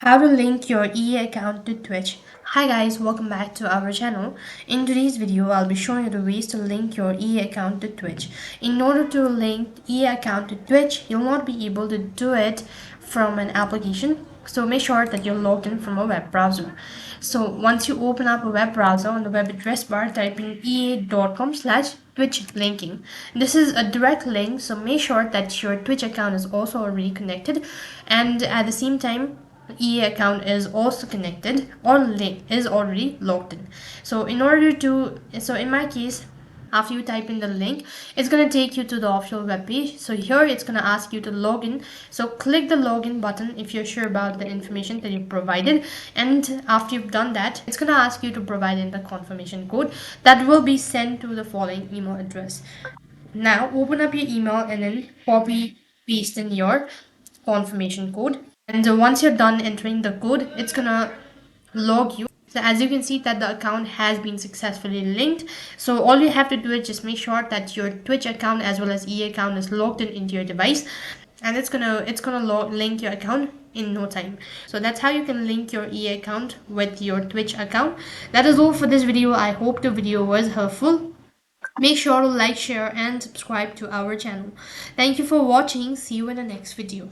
How to link your EA account to Twitch. Hi guys, welcome back to our channel. In today's video, I'll be showing you the ways to link your EA account to Twitch. In order to link EA account to Twitch, you'll not be able to do it from an application. So make sure that you're logged in from a web browser. So once you open up a web browser on the web address bar, type in ea.com/Twitch linking. This is a direct link, so make sure that your Twitch account is also already connected, and at the same time EA account is also connected or is already logged in. So in my case, after you type in the link, it's going to take you to the official web page. So here it's going to ask you to log in. So click the login button if you're sure about the information that you provided, and after you've done that, it's going to ask you to provide in the confirmation code that will be sent to the following email address. Now open up your email and then copy paste in your confirmation code, and once you're done entering the code, it's gonna log you. So as you can see that the account has been successfully linked. So all you have to do is just make sure that your Twitch account as well as EA account is logged in into your device, and it's gonna link your account in no time. So that's how you can link your EA account with your Twitch account. That is all for this video. I hope the video was helpful. Make sure to like, share and subscribe to our channel. Thank you for watching. See you in the next video.